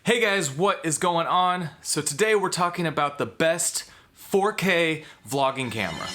Hey guys, what is going on? So today we're talking about the best 4K vlogging camera.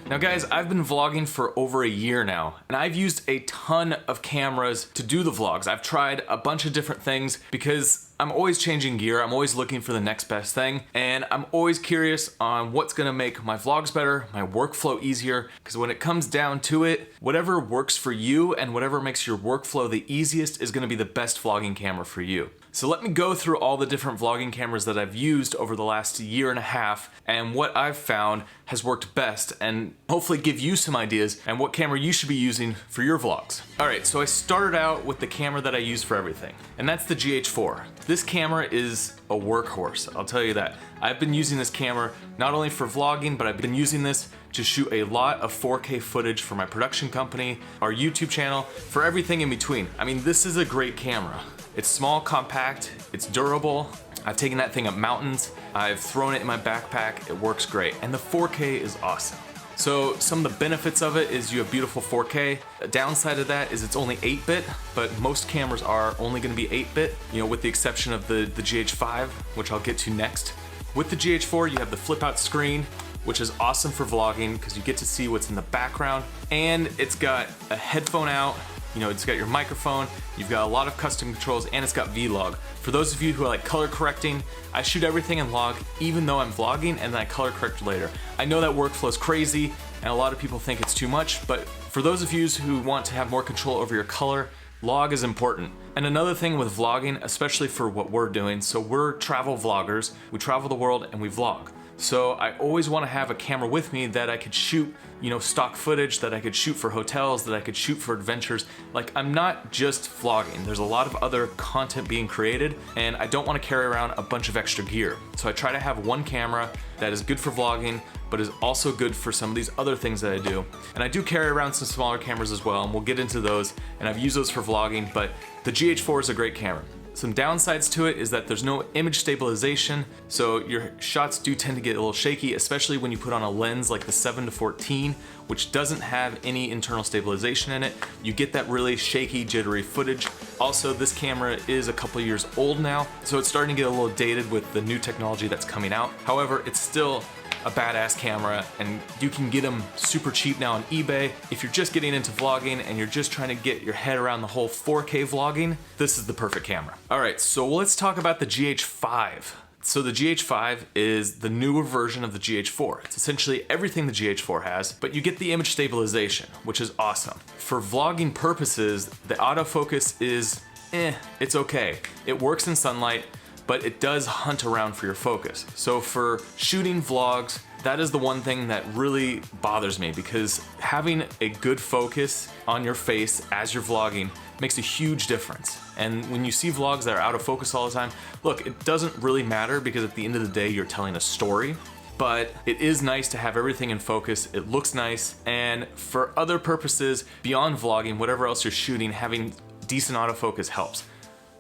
Now guys, I've been vlogging for over a year now, and I've used a ton of cameras to do the vlogs. I've tried a bunch of different things because I'm always changing gear, I'm always looking for the next best thing, and I'm always curious on what's gonna make my vlogs better, my workflow easier, because when it comes down to it, whatever works for you and whatever makes your workflow the easiest is gonna be the best vlogging camera for you. So let me go through all the different vlogging cameras that I've used over the last year and a half and what I've found has worked best, and hopefully give you some ideas and what camera you should be using for your vlogs. All right, so I started out with the camera that I use for everything, and that's the GH4. This camera is a workhorse, I'll tell you that. I've been using this camera not only for vlogging, but I've been using this to shoot a lot of 4K footage for my production company, our YouTube channel, for everything in between. I mean, this is a great camera. It's small, compact, it's durable. I've taken that thing up mountains, I've thrown it in my backpack, it works great, and the 4K is awesome. So some of the benefits of it is you have beautiful 4K. A downside of that is it's only 8-bit, but most cameras are only gonna be 8-bit, you know, with the exception of the GH5, which I'll get to next. With the GH4, you have the flip out screen, which is awesome for vlogging because you get to see what's in the background, and it's got a headphone out, you know, it's got your microphone, you've got a lot of custom controls, and it's got V-Log. For those of you who are like color correcting, I shoot everything in log even though I'm vlogging, and then I color correct later. I know that workflow is crazy and a lot of people think it's too much, but for those of you who want to have more control over your color, log is important. And another thing with vlogging, especially for what we're doing, so we're travel vloggers, we travel the world and we vlog. So I always want to have a camera with me that I could shoot, you know, stock footage, that I could shoot for hotels, that I could shoot for adventures. Like, I'm not just vlogging. There's a lot of other content being created, and I don't want to carry around a bunch of extra gear. So I try to have one camera that is good for vlogging, but is also good for some of these other things that I do. And I do carry around some smaller cameras as well, and we'll get into those, and I've used those for vlogging, but the GH4 is a great camera. Some downsides to it is that there's no image stabilization, so your shots do tend to get a little shaky, especially when you put on a lens like the 7-14, which doesn't have any internal stabilization in it. You get that really shaky, jittery footage. Also, this camera is a couple years old now, so it's starting to get a little dated with the new technology that's coming out. However, it's still a badass camera, and you can get them super cheap now on eBay. If you're just getting into vlogging and you're just trying to get your head around the whole 4K vlogging, this is the perfect camera. All right, so let's talk about the GH5. So the GH5 is the newer version of the GH4. It's essentially everything the GH4 has, but you get the image stabilization, which is awesome. For vlogging purposes, the autofocus is it's okay. It works in sunlight, but it does hunt around for your focus. So for shooting vlogs, that is the one thing that really bothers me, because having a good focus on your face as you're vlogging makes a huge difference. And when you see vlogs that are out of focus all the time, look, it doesn't really matter because at the end of the day, you're telling a story. But it is nice to have everything in focus, it looks nice, and for other purposes beyond vlogging, whatever else you're shooting, having decent autofocus helps.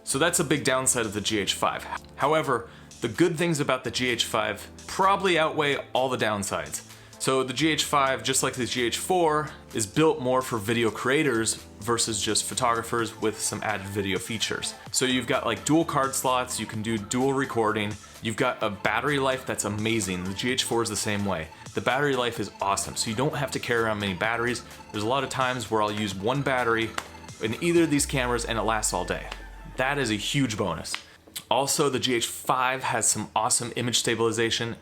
So that's a big downside of the GH5. However, the good things about the GH5 probably outweigh all the downsides. So the GH5, just like the GH4, is built more for video creators versus just photographers with some added video features. So you've got like dual card slots, you can do dual recording, you've got a battery life that's amazing. The GH4 is the same way. The battery life is awesome, so you don't have to carry around many batteries. There's a lot of times where I'll use one battery in either of these cameras and it lasts all day. That is a huge bonus. Also, the GH5 has some awesome image stabilization.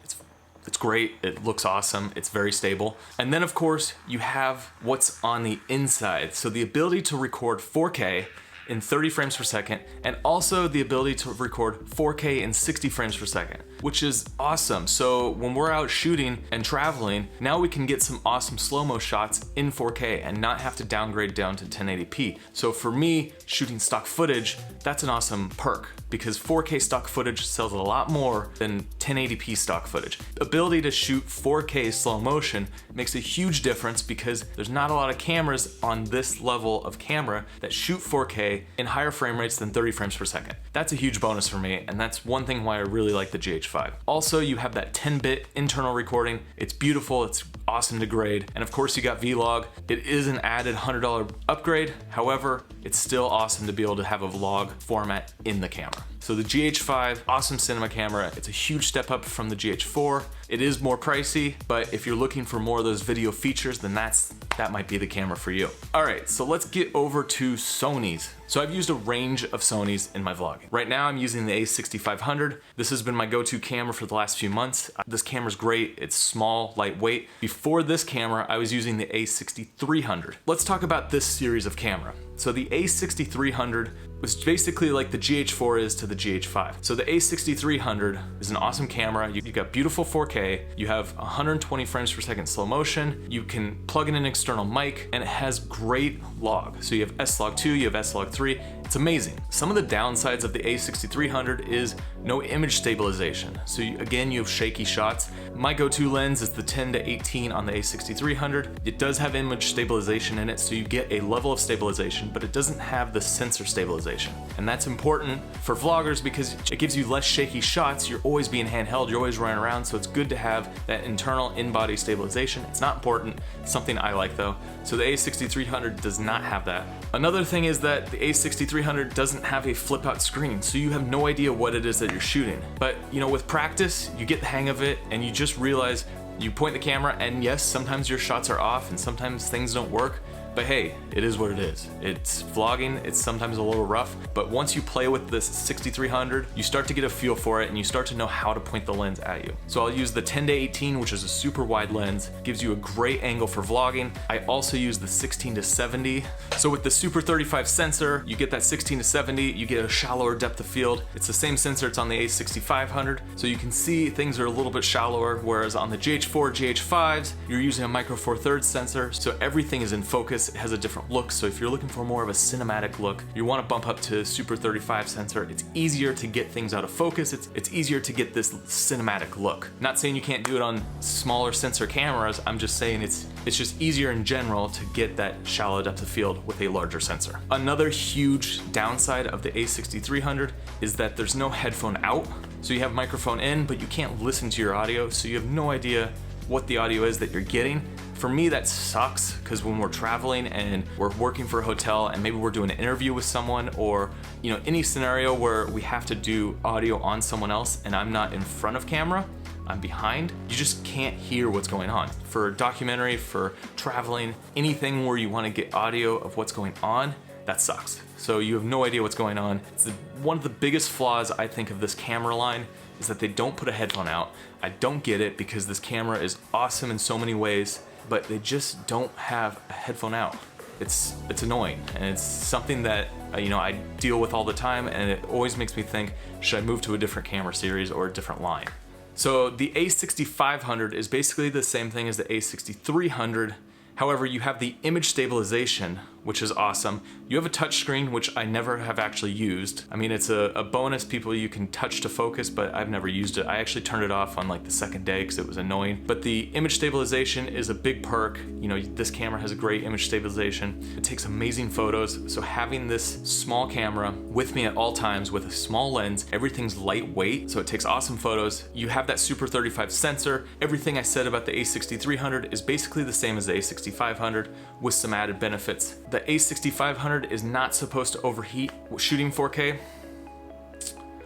It's great, it looks awesome, it's very stable. And then of course, you have what's on the inside. So the ability to record 4K in 30 frames per second, and also the ability to record 4K in 60 frames per second, which is awesome. So when we're out shooting and traveling, now we can get some awesome slow-mo shots in 4K and not have to downgrade down to 1080p. So for me, shooting stock footage, that's an awesome perk, because 4K stock footage sells a lot more than 1080p stock footage. The ability to shoot 4K slow motion makes a huge difference because there's not a lot of cameras on this level of camera that shoot 4K in higher frame rates than 30 frames per second. That's a huge bonus for me, and that's one thing why I really like the GH5. Also, you have that 10-bit internal recording. It's beautiful, it's awesome. awesome to grade. And of course you got Vlog. It is an added $100 upgrade. However, it's still awesome to be able to have a vlog format in the camera. So the GH5, awesome cinema camera. It's a huge step up from the GH4. It is more pricey, but if you're looking for more of those video features, then that might be the camera for you. All right, so let's get over to Sony's. So I've used a range of Sonys in my vlogging. Right now I'm using the a6500. This has been my go-to camera for the last few months. This camera's great, it's small, lightweight. Before this camera, I was using the a6300. Let's talk about this series of camera. So the a6300 was basically like the GH4 is to the GH5. So the a6300 is an awesome camera. You got beautiful 4K, you have 120 frames per second slow motion, you can plug in an external mic, and it has great log. So you have S-Log2, you have S-Log3, it's amazing. Some of the downsides of the a6300 is no image stabilization. So again, you have shaky shots. My go-to lens is the 10-18 on the a6300. It does have image stabilization in it, so you get a level of stabilization, but it doesn't have the sensor stabilization. And that's important for vloggers because it gives you less shaky shots. You're always being handheld, you're always running around, so it's good to have that internal in-body stabilization. It's not important, something I like though. So the a6300 does not have that. Another thing is that the a6300 doesn't have a flip out screen, so you have no idea what it is that you're shooting. But you know, with practice, you get the hang of it and you just realize you point the camera and yes, sometimes your shots are off and sometimes things don't work. But hey, it is what it is. It's vlogging, it's sometimes a little rough, but once you play with this 6300, you start to get a feel for it and you start to know how to point the lens at you. So I'll use the 10-18, which is a super wide lens, gives you a great angle for vlogging. I also use the 16-70. So with the Super 35 sensor, you get that 16-70, you get a shallower depth of field. It's the same sensor, it's on the a6500, so you can see things are a little bit shallower, whereas on the GH4, GH5s, you're using a micro four thirds sensor, so everything is in focus. It has a different look, so if you're looking for more of a cinematic look, you want to bump up to Super 35 sensor. It's easier to get things out of focus. It's easier to get this cinematic look. Not saying you can't do it on smaller sensor cameras, I'm just saying it's just easier in general to get that shallow depth of field with a larger sensor. Another huge downside of the a6300 is that there's no headphone out. So you have microphone in, but you can't listen to your audio, so you have no idea what the audio is that you're getting. For me, that sucks because when we're traveling and we're working for a hotel and maybe we're doing an interview with someone, or you know, any scenario where we have to do audio on someone else and I'm not in front of camera, I'm behind, you just can't hear what's going on. For a documentary, for traveling, anything where you want to get audio of what's going on, that sucks. So you have no idea what's going on. It's one of the biggest flaws I think of this camera line is that they don't put a headphone out. I don't get it because this camera is awesome in so many ways, but they just don't have a headphone out. It's annoying, and it's something that you know, I deal with all the time, and it always makes me think, should I move to a different camera series or a different line? So the a6500 is basically the same thing as the a6300. However, you have the image stabilization, which is awesome. You have a touch screen, which I never have actually used. I mean, it's a bonus. People, you can touch to focus, but I've never used it. I actually turned it off on like the second day because it was annoying. But the image stabilization is a big perk. You know, this camera has a great image stabilization. It takes amazing photos. So having this small camera with me at all times with a small lens, everything's lightweight, so it takes awesome photos. You have that Super 35 sensor. Everything I said about the a6300 is basically the same as the a6500 with some added benefits. The a6500 is not supposed to overheat shooting 4K.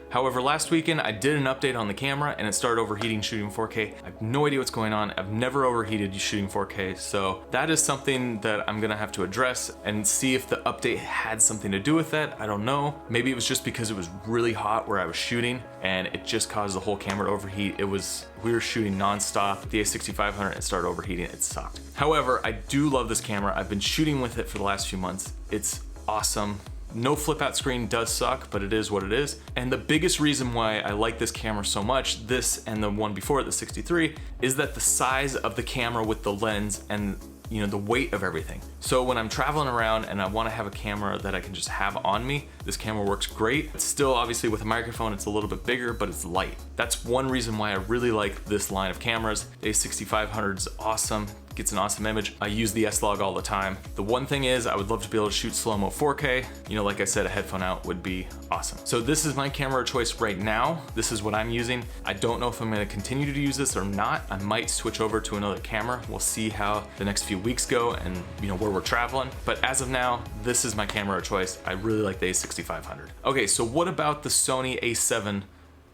However, last weekend I did an update on the camera and it started overheating shooting 4K. I have no idea what's going on. I've never overheated shooting 4K, so that is something that I'm gonna have to address and see if the update had something to do with that. I don't know. Maybe it was just because it was really hot where I was shooting and it just caused the whole camera to overheat. We were shooting non-stop. The a6500 and it started overheating. It sucked. However, I do love this camera. I've been shooting with it for the last few months. It's awesome. No flip out screen does suck, but it is what it is. And the biggest reason why I like this camera so much, this and the one before it, the 63, is that the size of the camera with the lens and you know, the weight of everything. So when I'm traveling around and I want to have a camera that I can just have on me, this camera works great. It's still obviously with a microphone, it's a little bit bigger, but it's light. That's one reason why I really like this line of cameras. The a6500 is awesome. gets an awesome image. I use the S-Log all the time. The one thing is I would love to be able to shoot slow-mo 4K. You know, like I said, a headphone out would be awesome. So this is my camera choice right now. This is what I'm using. I don't know if I'm gonna continue to use this or not. I might switch over to another camera. We'll see how the next few weeks go and you know where we're traveling. But as of now, this is my camera choice. I really like the a6500. Okay, so what about the Sony a7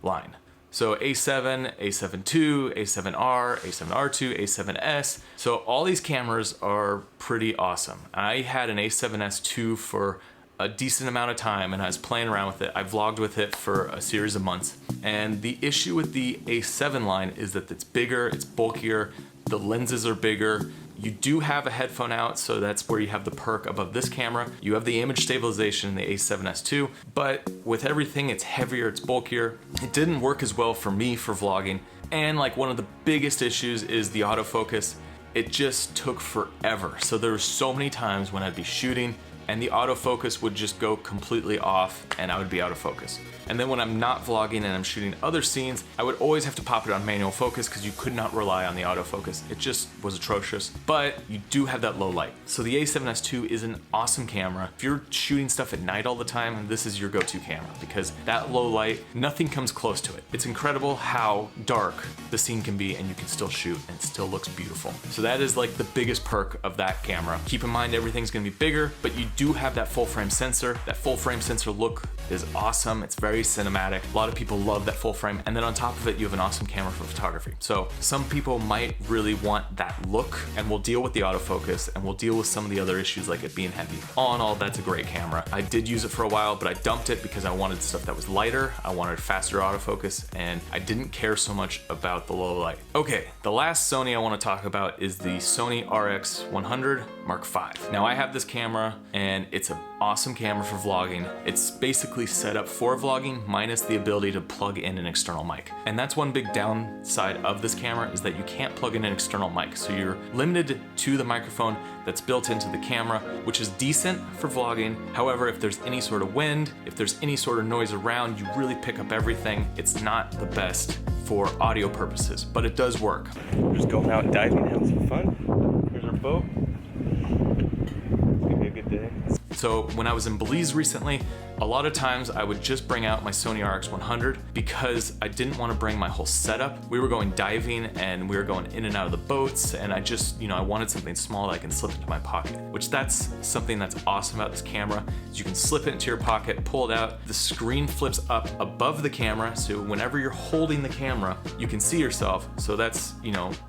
line? So A7, A7 II, A7R, A7R2, A7S. So all these cameras are pretty awesome. I had an A7S II for a decent amount of time and I was playing around with it. I vlogged with it for a series of months. And the issue with the A7 line is that it's bigger, it's bulkier, the lenses are bigger. You do have a headphone out, so that's where you have the perk above this camera. You have the image stabilization in the A7S II, but with everything, it's heavier, it's bulkier. It didn't work as well for me for vlogging. And like one of the biggest issues is the autofocus. It just took forever. So there were so many times when I'd be shooting and the autofocus would just go completely off and I would be out of focus. And then when I'm not vlogging and I'm shooting other scenes, I would always have to pop it on manual focus because you could not rely on the autofocus. It just was atrocious, but you do have that low light. So the A7S II is an awesome camera. If you're shooting stuff at night all the time, this is your go-to camera because that low light, nothing comes close to it. It's incredible how dark the scene can be and you can still shoot and it still looks beautiful. So that is like the biggest perk of that camera. Keep in mind everything's gonna be bigger, but you do have that full frame sensor. That full frame sensor look is awesome. It's very cinematic. A lot of people love that full frame. And then on top of it, you have an awesome camera for photography. So some people might really want that look and we'll deal with the autofocus and we'll deal with some of the other issues like it being heavy. All in all, that's a great camera. I did use it for a while, but I dumped it because I wanted stuff that was lighter. I wanted faster autofocus and I didn't care so much about the low light. Okay, the last Sony I want to talk about is the Sony RX100 Mark V. Now I have this camera and it's an awesome camera for vlogging. It's basically set up for vlogging minus the ability to plug in an external mic. And that's one big downside of this camera is that you can't plug in an external mic. So you're limited to the microphone that's built into the camera, which is decent for vlogging. However, if there's any sort of wind, if there's any sort of noise around, you really pick up everything. It's not the best for audio purposes, but it does work. We're just going out diving, having some fun. Here's our boat. It's gonna be a good day. So when I was in Belize recently, a lot of times I would just bring out my Sony RX100 because I didn't want to bring my whole setup. We were going diving and we were going in and out of the boats and I just, I wanted something small that I can slip into my pocket, which that's something that's awesome about this camera is you can slip it into your pocket, pull it out, the screen flips up above the camera, so whenever you're holding the camera, you can see yourself. So that's,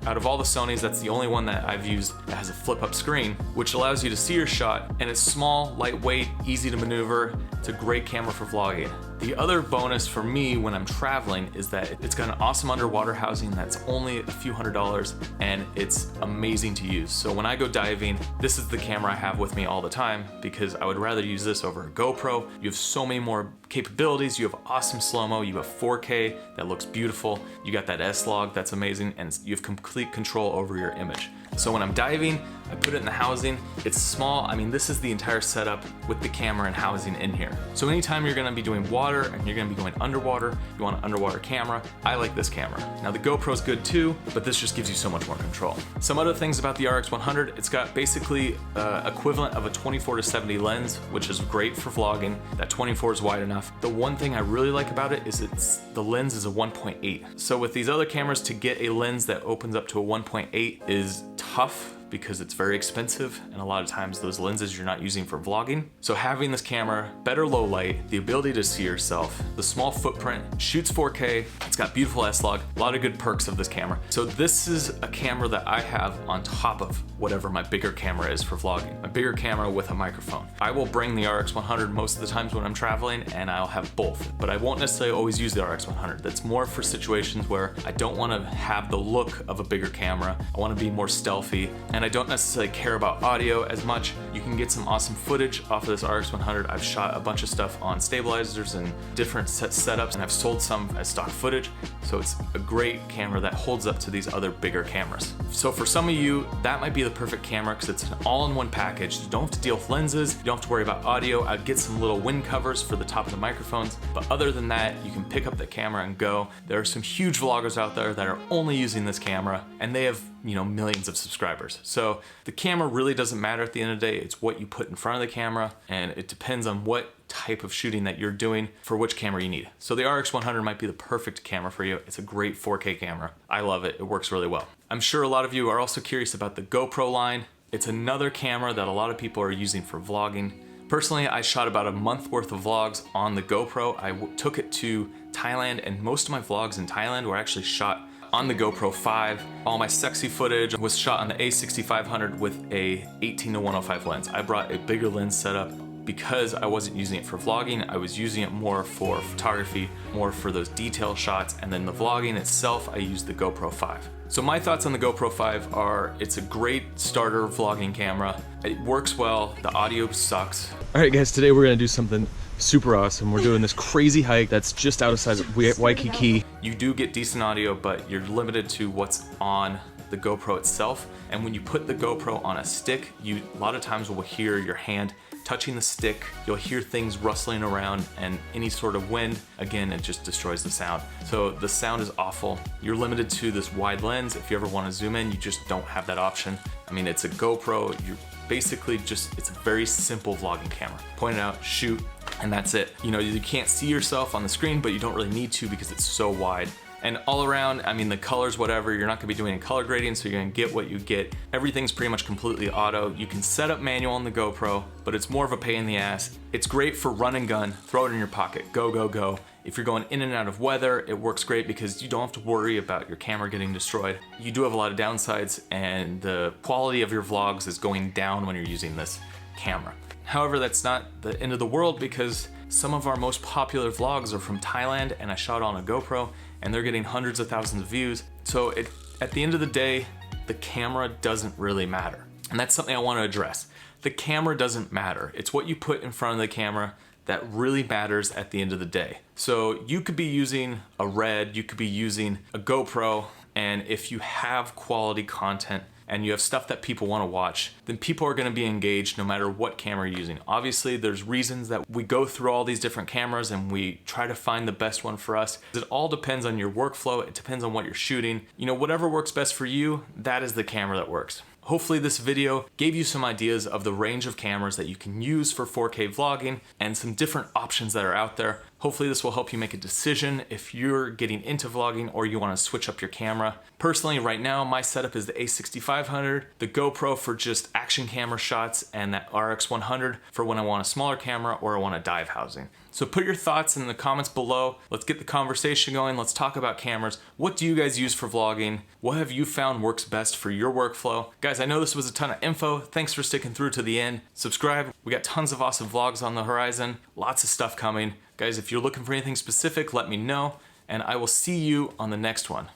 out of all the Sonys, that's the only one that I've used that has a flip up screen, which allows you to see your shot, and it's small, lightweight, easy to maneuver. It's a great camera for vlogging. The other bonus for me when I'm traveling is that it's got an awesome underwater housing that's only a few $100s and it's amazing to use. So when I go diving, this is the camera I have with me all the time because I would rather use this over a GoPro. You have so many more capabilities. You have awesome slow-mo, you have 4K that looks beautiful, you got that S-Log that's amazing, and you have complete control over your image. So when I'm diving, I put it in the housing. It's small. I mean, this is the entire setup with the camera and housing in here. So anytime you're gonna be doing water and you're gonna be going underwater, you want an underwater camera, I like this camera. Now the GoPro's good too, but this just gives you so much more control. Some other things about the RX100, it's got basically equivalent of a 24-70 lens, which is great for vlogging. That 24 is wide enough. The one thing I really like about it is the lens is a 1.8. So with these other cameras, to get a lens that opens up to a 1.8 is tough because it's very expensive and a lot of times those lenses you're not using for vlogging. So having this camera, better low light, the ability to see yourself, the small footprint, shoots 4K, it's got beautiful S-Log, a lot of good perks of this camera. So this is a camera that I have on top of whatever my bigger camera is for vlogging. My bigger camera with a microphone. I will bring the RX100 most of the times when I'm traveling and I'll have both, but I won't necessarily always use the RX100. That's more for situations where I don't want to have the look of a bigger camera. I want to be more stealthy and I don't necessarily care about audio as much. You can get some awesome footage off of this RX100. I've shot a bunch of stuff on stabilizers and different setups and I've sold some as stock footage. So it's a great camera that holds up to these other bigger cameras. So for some of you, that might be the perfect camera because it's an all-in-one package. You don't have to deal with lenses, you don't have to worry about audio. I'd get some little wind covers for the top of the microphones, but other than that, you can pick up the camera and go. There are some huge vloggers out there that are only using this camera and they have millions of subscribers. So the camera really doesn't matter at the end of the day. It's what you put in front of the camera, and it depends on what type of shooting that you're doing for which camera you need. So the RX100 might be the perfect camera for you. It's a great 4K camera. I love it. It works really well. I'm sure a lot of you are also curious about the GoPro line. It's another camera that a lot of people are using for vlogging. Personally, I shot about a month worth of vlogs on the GoPro. I took it to Thailand, and most of my vlogs in Thailand were actually shot on the GoPro 5. All my sexy footage was shot on the A6500 with a 18-105 lens. I brought a bigger lens setup because I wasn't using it for vlogging. I was using it more for photography, more for those detail shots, and then the vlogging itself, I used the GoPro 5. So my thoughts on the GoPro 5 are, it's a great starter vlogging camera. It works well, the audio sucks. All right guys, today we're gonna do something super awesome. We're doing this crazy hike that's just outside of Waikiki. You do get decent audio, but you're limited to what's on the GoPro itself. And when you put the GoPro on a stick, you a lot of times will hear your hand touching the stick. You'll hear things rustling around, and any sort of wind, again, it just destroys the sound. So the sound is awful. You're limited to this wide lens. If you ever want to zoom in, you just don't have that option. I mean, it's a GoPro. You're basically just, it's a very simple vlogging camera. Point it out, shoot, and that's it. You can't see yourself on the screen, but you don't really need to because it's so wide. And all around, I mean, the colors, whatever, you're not gonna be doing any color grading, so you're gonna get what you get. Everything's pretty much completely auto. You can set up manual on the GoPro, but it's more of a pain in the ass. It's great for run and gun, throw it in your pocket, go, go, go. If you're going in and out of weather, it works great because you don't have to worry about your camera getting destroyed. You do have a lot of downsides, and the quality of your vlogs is going down when you're using this camera. However, that's not the end of the world, because some of our most popular vlogs are from Thailand, and I shot on a GoPro, and they're getting hundreds of thousands of views. So at the end of the day, the camera doesn't really matter. And that's something I want to address. The camera doesn't matter. It's what you put in front of the camera that really matters at the end of the day. So you could be using a Red, you could be using a GoPro, and if you have quality content and you have stuff that people want to watch, then people are going to be engaged no matter what camera you're using. Obviously, there's reasons that we go through all these different cameras and we try to find the best one for us. It all depends on your workflow. It depends on what you're shooting. Whatever works best for you, that is the camera that works. Hopefully this video gave you some ideas of the range of cameras that you can use for 4K vlogging and some different options that are out there. Hopefully this will help you make a decision if you're getting into vlogging or you want to switch up your camera. Personally, right now, my setup is the A6500, the GoPro for just action camera shots, and that RX100 for when I want a smaller camera or I want a dive housing. So put your thoughts in the comments below. Let's get the conversation going. Let's talk about cameras. What do you guys use for vlogging? What have you found works best for your workflow? Guys, I know this was a ton of info. Thanks for sticking through to the end. Subscribe. We got tons of awesome vlogs on the horizon. Lots of stuff coming. Guys, if you're looking for anything specific, let me know, and I will see you on the next one.